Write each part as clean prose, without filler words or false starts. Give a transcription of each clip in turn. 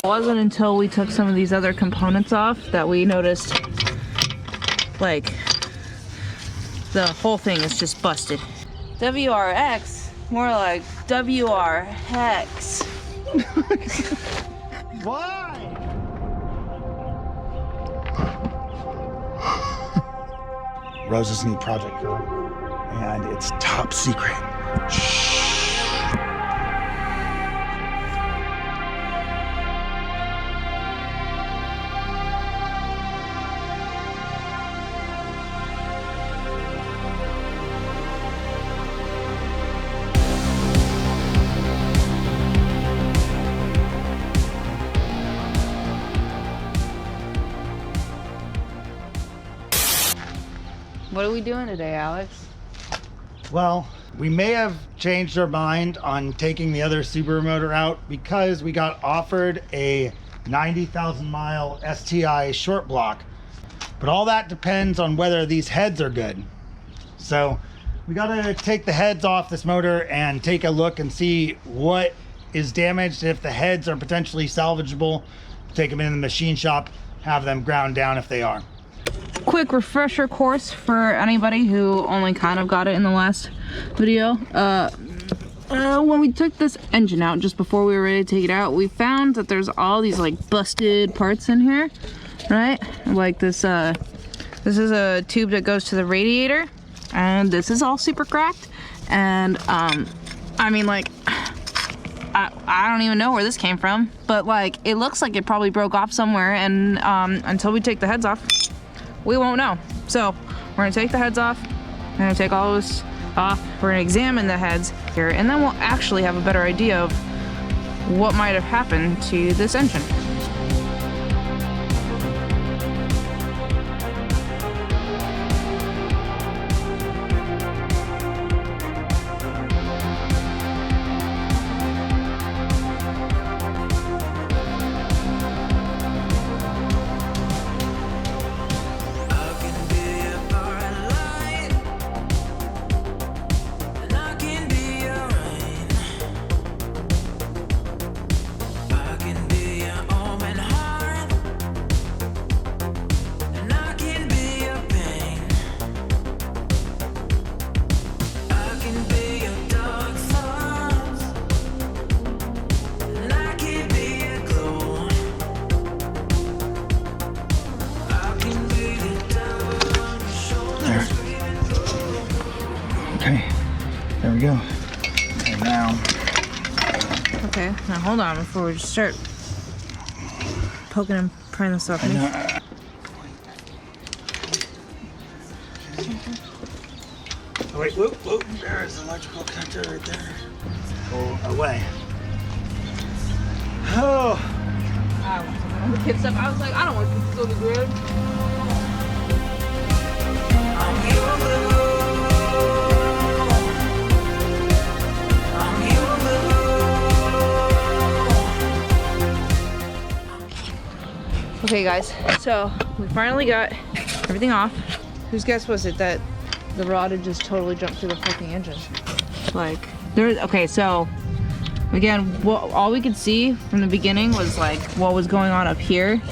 wasn't until we took some of these other components off that we noticed, like, the whole thing is just busted. WRX, more like WRX. Why? Rose's new project, and it's top secret. Shh. What are we doing today, Alex? Well, we may have changed our mind on taking the other Subaru motor out because we got offered a 90,000 mile STI short block. But all that depends on whether these heads are good. So we gotta take the heads off this motor and take a look and see what is damaged. If the heads are potentially salvageable, take them in the machine shop, have them ground down if they are. Quick refresher course for anybody who only kind of got it in the last video. When we took this engine out, just before we were ready to take it out, we found that there's all these like busted parts in here, right? Like this is a tube that goes to the radiator, and this is all super cracked. And I mean, like, I don't even know where this came from, but like it looks like it probably broke off somewhere, and until we take the heads off, we won't know. So we're gonna take the heads off, we're gonna take all this off, we're gonna examine the heads here, and then we'll actually have a better idea of what might have happened to this engine. There we go. And now. Okay, now hold on before we just start poking and prying this off. Oh, wait, whoop, whoop. There's an electrical connector right there. Go away. Oh. I want to get stuff. I was like, I don't want this to go to the grid. Okay guys, so we finally got everything off. Whose guess was it that the rod had just totally jumped through the fucking engine? Like, okay, so again, all we could see from the beginning was like what was going on up here,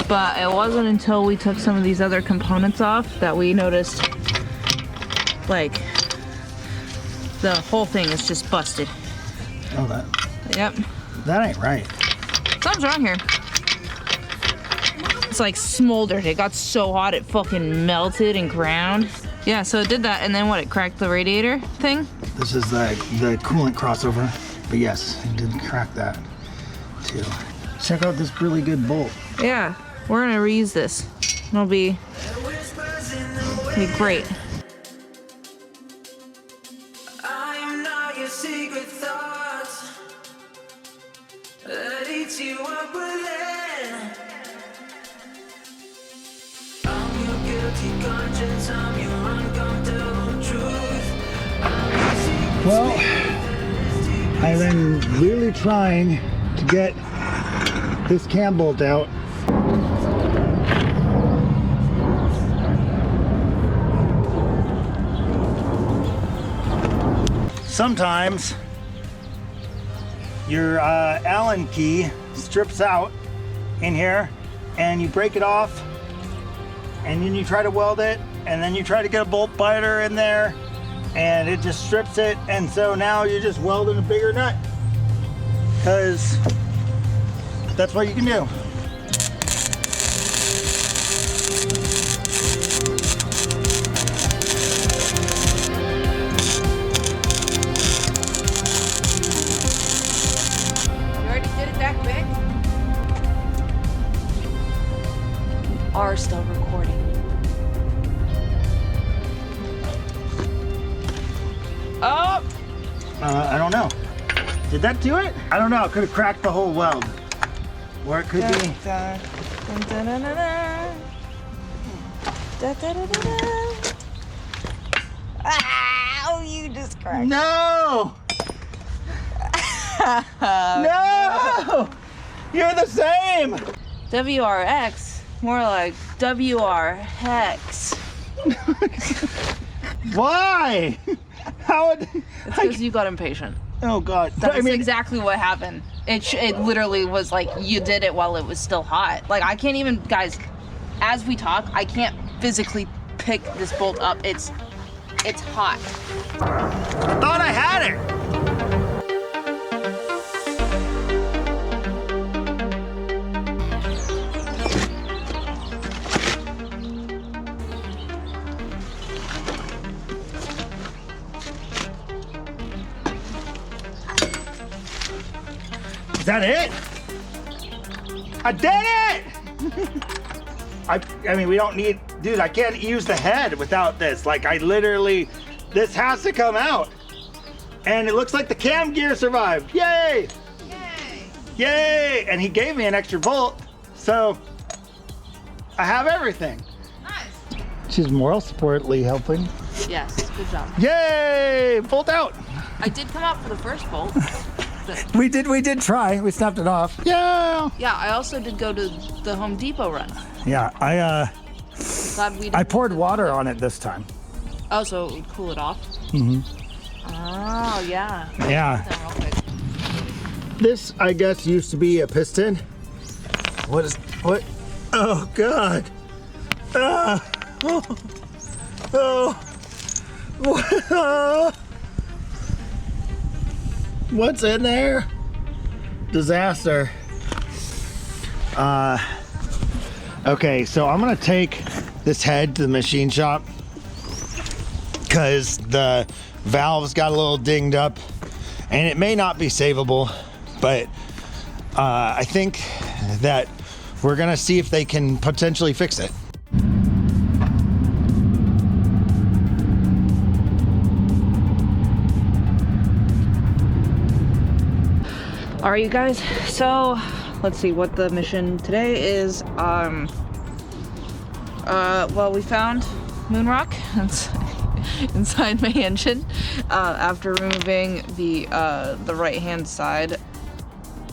but it wasn't until we took some of these other components off that we noticed, like, the whole thing is just busted. Oh, that. Yep. That ain't right. Something's wrong here. It's like smoldered. It got so hot it fucking melted and ground. Yeah, so it did that, and then what? It cracked the radiator thing? This is the coolant crossover, but yes, it did crack that too. Check out this really good bolt. Yeah, we're gonna reuse this. It'll be great. Well, I've been really trying to get this cam bolt out. Sometimes your Allen key strips out in here, and you break it off, and then you try to weld it, and then you try to get a bolt biter in there, and it just strips it, and so now you're just welding a bigger nut, because that's what you can do. Are still recording. Oh! I don't know. Did that do it? I don't know. It could have cracked the whole weld. Or it could be. Ow, you just cracked. No! No! You're the same! WRX? More like WRX. Why? How would... It's because you got impatient. Oh God. That's exactly what happened. It literally was like you did it while it was still hot. Like I can't even, guys, as we talk, I can't physically pick this bolt up. It's hot. I thought I had it. Is that it? I did it! I mean, we don't need, dude, I can't use the head without this. Like, I literally, this has to come out. And it looks like the cam gear survived. Yay! Yay! Yay! And he gave me an extra bolt, so I have everything. Nice. She's moral supportly helping. Yes, good job. Yay! Bolt out! I did come out for the first bolt. We did try. We snapped it off. Yeah. Yeah, I also did go to the Home Depot run. Yeah, Glad we I poured water on it this time. Oh, so it would cool it off? Mm-hmm. Oh, yeah. Yeah. This, I guess, used to be a piston. What? Oh, God. Oh. What's in there? Disaster. Okay, so I'm gonna take this head to the machine shop because the valves got a little dinged up and it may not be savable, but I think that we're gonna see if they can potentially fix it. All right, you guys, so let's see what the mission today is. Well, we found Moonrock inside my engine after removing the right-hand side.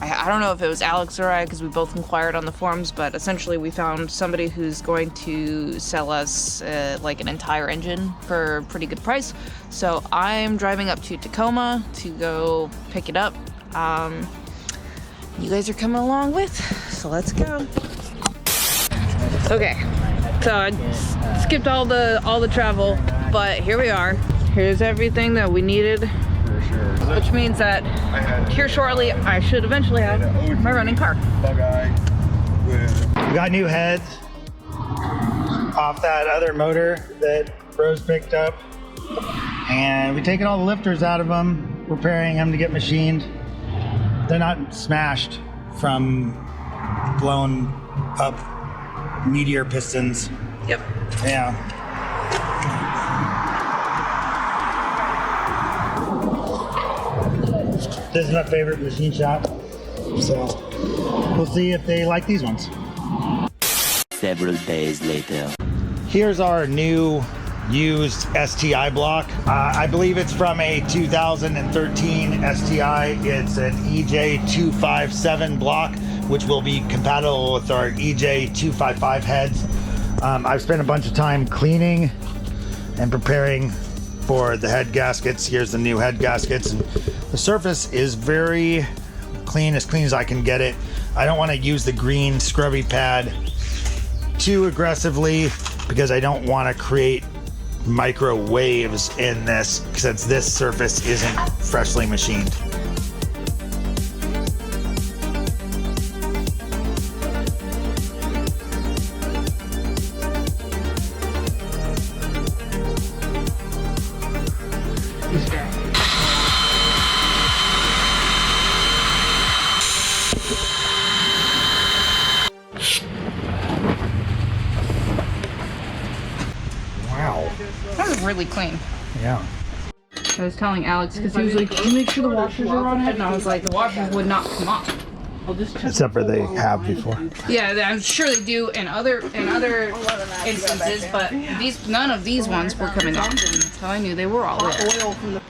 I don't know if it was Alex or I, because we both inquired on the forums, but essentially we found somebody who's going to sell us like an entire engine for a pretty good price. So I'm driving up to Tacoma to go pick it up. You guys are coming along with, so let's go. Okay, so I skipped all the travel, but here we are. Here's everything that we needed, which means that here shortly I should eventually have my running car. We got new heads off that other motor that Rose picked up, and we've taken all the lifters out of them, repairing them to get machined. They're not smashed from blown up meteor pistons. Yep. Yeah. This is my favorite machine shop, so we'll see if they like these ones. Several days later. Here's our new used STI block. I believe it's from a 2013 STI. It's an EJ257 block, which will be compatible with our EJ255 heads. I've spent a bunch of time cleaning and preparing for the head gaskets. Here's the new head gaskets. And the surface is very clean as I can get it. I don't want to use the green scrubby pad too aggressively because I don't want to create microwaves in this since this surface isn't freshly machined. Wow. That was really clean. Yeah. I was telling Alex because he was like, "Can you make sure the washers are on it?" And I was like, "The washers would not come off." Except for they have before. Yeah, I'm sure they do in other instances, but none of these ones were coming off, so I knew they were all there.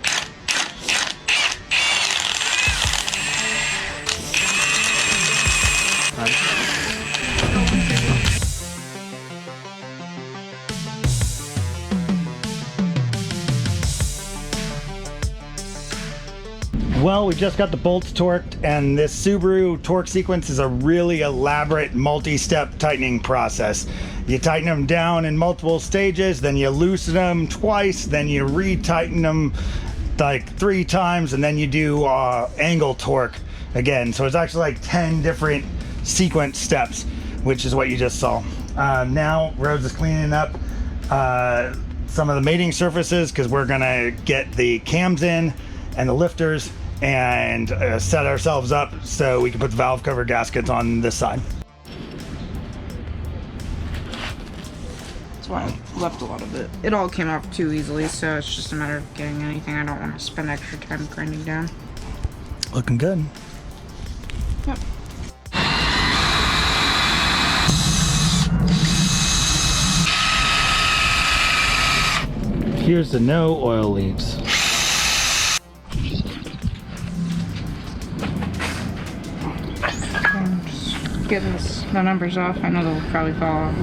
Well, we just got the bolts torqued, and this Subaru torque sequence is a really elaborate multi-step tightening process. You tighten them down in multiple stages, then you loosen them twice, then you re-tighten them like 3 times, and then you do angle torque again. So it's actually like 10 different sequence steps, which is what you just saw. Now Rose is cleaning up some of the mating surfaces because we're gonna get the cams in and the lifters and set ourselves up so we can put the valve cover gaskets on this side. That's why I left a lot of it. It all came off too easily, so it's just a matter of getting anything I don't want to spend extra time grinding down. Looking good. Yep. Here's the no oil leaks. Getting the numbers off. I know they'll probably fall off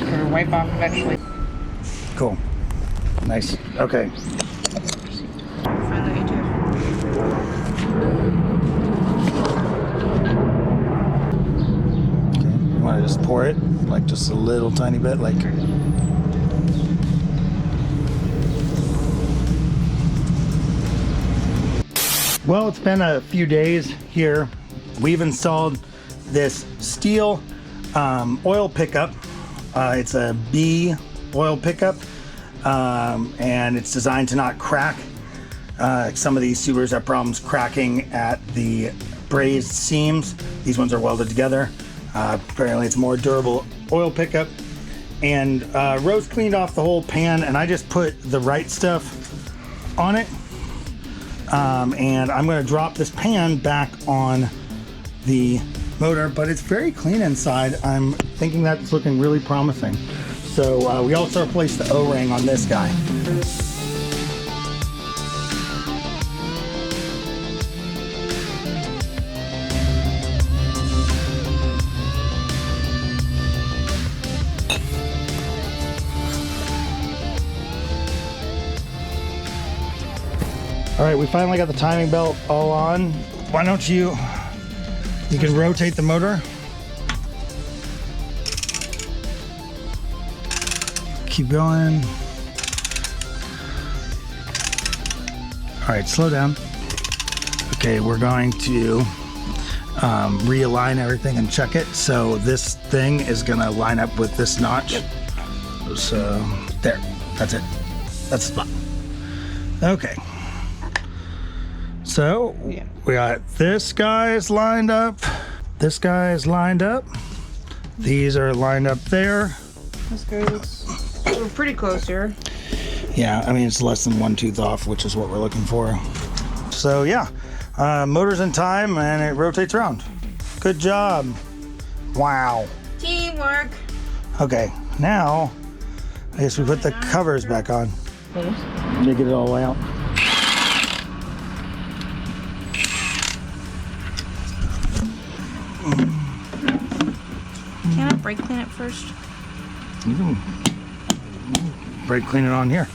or wipe off eventually. Cool. Nice. Okay. Find the ATF. Okay. You want to just pour it, like just a little tiny bit, like. Well, it's been a few days here. We've installed this steel oil pickup. It's a B oil pickup, and it's designed to not crack. Some of these Subarus have problems cracking at the brazed seams. These ones are welded together. Apparently it's a more durable oil pickup. And Rose cleaned off the whole pan, and I just put the right stuff on it. And I'm going to drop this pan back on the motor, but it's very clean inside. I'm thinking that's looking really promising. So we also replaced the O-ring on this guy. All right, we finally got the timing belt all on. Why don't you can rotate the motor. Keep going. All right, slow down. Okay, we're going to realign everything and check it. So this thing is gonna line up with this notch. Yep. So there, that's it. That's the spot. Okay. So we got this guy is lined up. This guy is lined up. These are lined up there. This guy looks, we're pretty close here. Yeah, I mean, it's less than 1 tooth off, which is what we're looking for. So yeah, motor's in time and it rotates around. Good job. Wow. Teamwork. Okay, now I guess we put the covers back on. You get it all the way out. Can I brake clean it first? You can brake clean it on here.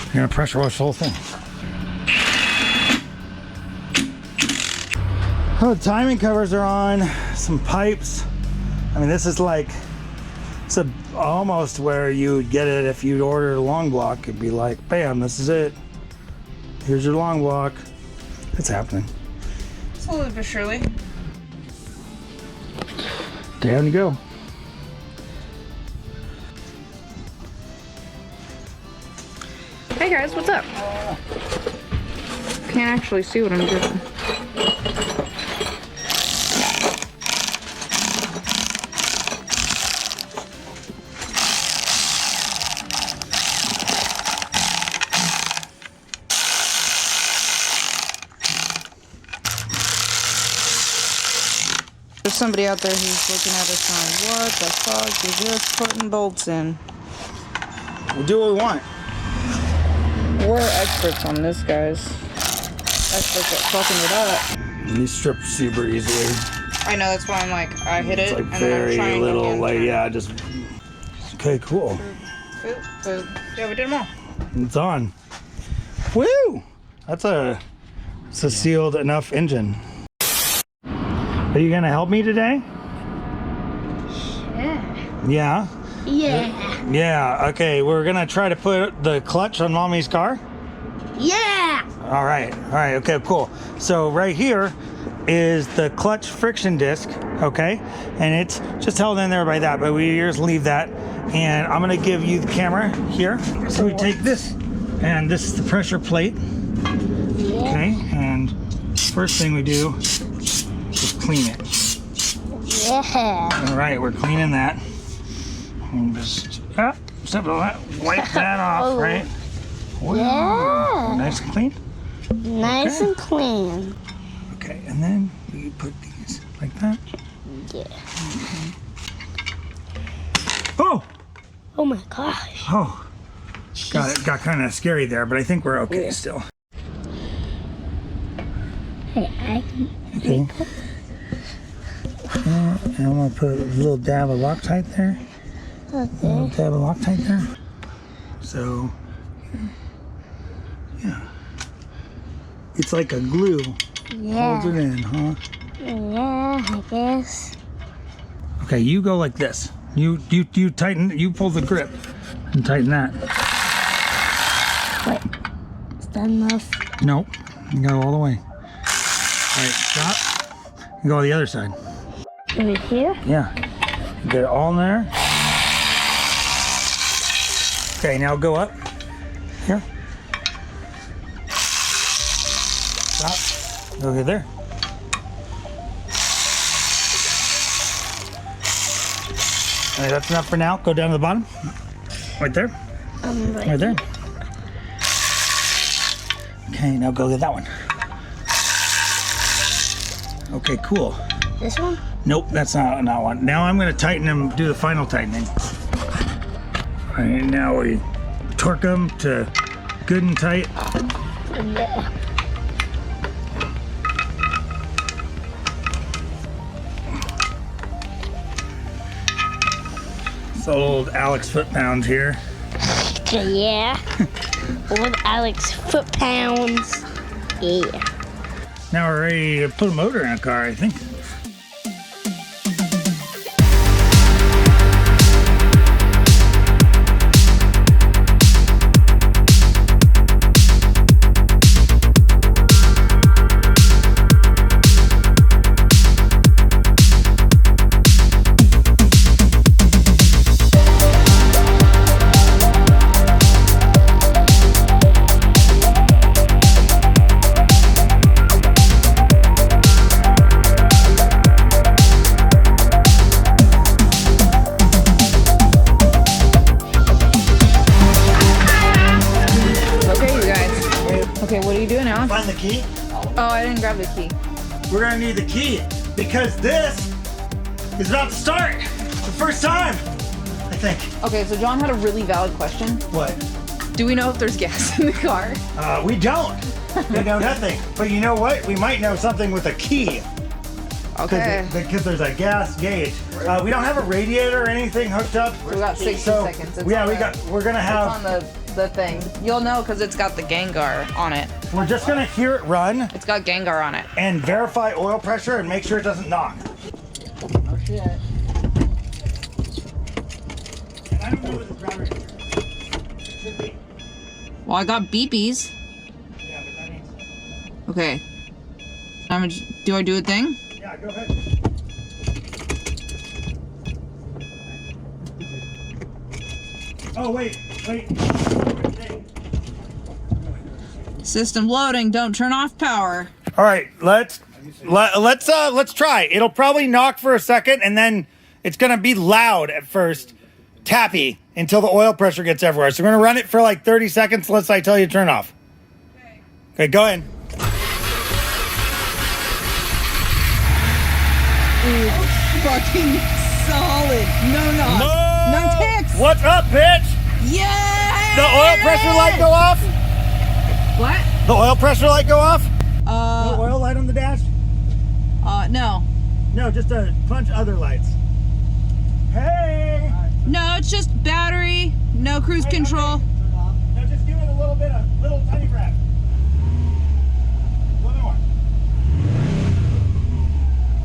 You're gonna pressure wash the whole thing. Oh, timing covers are on, some pipes. I mean, this is like, it's almost where you would get it if you'd ordered a long block. It'd be like, bam, this is it. Here's your long block. It's happening. Slowly but surely. Down you go. Hey guys, what's up? Can't actually see what I'm doing. There's somebody out there who's looking at us going, what the fuck? You're just putting bolts in. We'll do what we want. We're experts on this, guys. Experts at fucking it up. These strip super easily. I know, that's why I'm like, I hit it, It's like and then I'm trying very little, again, like, turn. yeah, just, okay, cool. Boop, boop. Yeah, we did them all. It's on. Woo! It's a sealed enough engine. Are you gonna help me today? Yeah. Yeah. Yeah, okay, we're gonna try to put the clutch on Mommy's car. Yeah. All right, okay, cool. So right here is the clutch friction disc, okay? And it's just held in there by that, but we just leave that. And I'm gonna give you the camera here. So we take this, and this is the pressure plate, okay? And first thing we do is clean it. Yeah. All right, we're cleaning that. And just, step on that, wipe that off, right? Yeah. Nice and clean. Nice Okay. and clean. Okay, and then we put these like that. Yeah. Oh! Oh my gosh. Oh. Got kind of scary there, but I think we're okay still. Hey, I can. Okay. And I'm gonna put a little dab of Loctite there. A little Okay. dab of Loctite there. So, yeah. It's like a glue. Yeah. Holds it in, huh? Yeah, I guess. Okay, you go like this. You tighten, you pull the grip and tighten that. Wait. Is that enough? Nope, you go all the way. All right, stop. You go to the other side. Over here? Yeah, you get it all in there. Okay, now go up. Here. Stop. Go get there. All right, that's enough for now. Go down to the bottom. Right there. Right there. Okay, now go get that one. Okay, cool. This one? Nope, that's not one. Now I'm going to tighten them, do the final tightening. All right, now we torque them to good and tight. Yeah. It's old Alex foot-pounds here. Yeah. Old Alex foot-pounds. Yeah. Now we're ready to put a motor in a car, I think. Okay, what are you doing now? Find the key. Oh, I didn't grab the key. We're gonna need the key because this is about to start. The first time, I think. Okay, so John had a really valid question. What? Do we know if there's gas in the car? We don't. We know nothing. But you know what? We might know something with a key. Okay. Because there's a gas gauge. We don't have a radiator or anything hooked up. We got 60 So, seconds. It's yeah, on we're gonna It's have. on the thing. You'll know because it's got the Gengar on it. We're just gonna hear it run It's got Gengar on it. and verify oil pressure and make sure it doesn't knock. Oh shit. And I don't know what the driver is. It should be. Well, I got beepies. Yeah, but that means. Okay. Do I do a thing? Yeah, go ahead. Oh, wait. System loading. Don't turn off power. All right, let's try. It'll probably knock for a second, and then it's gonna be loud at first, tappy until the oil pressure gets everywhere. So we're gonna run it for like 30 seconds. Unless I tell you to turn off. Okay, go ahead. Fucking solid. No ticks. What's up, bitch? Yeah. The oil pressure light go off? What? The oil pressure light go off? No oil light on the dash? No. No, just a bunch of other lights. Hey! No, it's just battery. No cruise control. No, just give it a little bit of little tiny grab. A little more.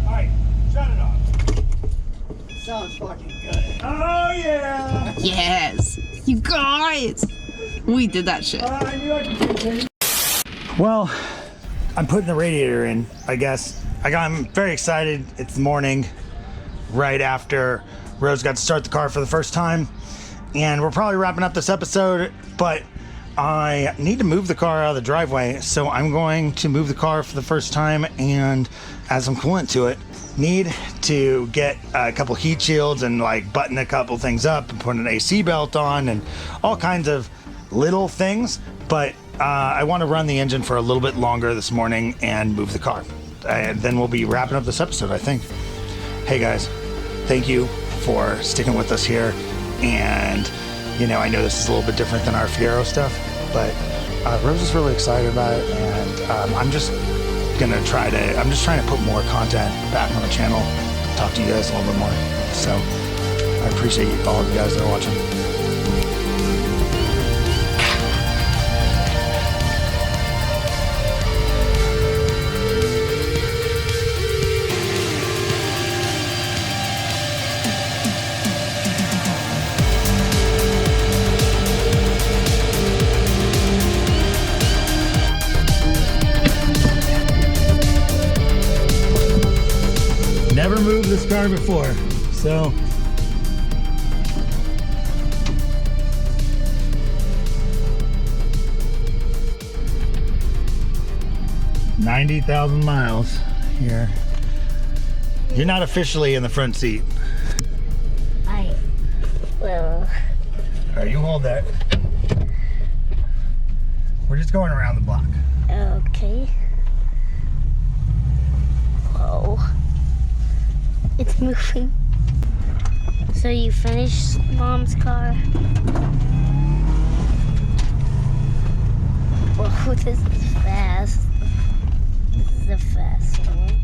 All right, shut it off. Sounds fucking good. Oh yeah! Yes. You guys. We did that shit. I knew I could do it. Well, I'm putting the radiator in, I guess. I'm very excited. It's morning, right after Rose got to start the car for the first time. And we're probably wrapping up this episode, but I need to move the car out of the driveway. So I'm going to move the car for the first time, and add some coolant to it. Need to get a couple heat shields and like button a couple things up and put an AC belt on and all kinds of little things. But I want to run the engine for a little bit longer this morning and move the car. And then we'll be wrapping up this episode, I think. Hey guys, thank you for sticking with us here. And, you know, I know this is a little bit different than our Fiero stuff, but Rose is really excited about it. And I'm just trying to put more content back on the channel, talk to you guys a little bit more. So I appreciate all of you guys that are watching. Never moved this car before, so 90,000 miles here. You're not officially in the front seat. Well. All right, you hold that. We're just going around the block. Okay. Whoa. It's moving. So you finished Mom's car? Whoa, this is fast. This is a fast one.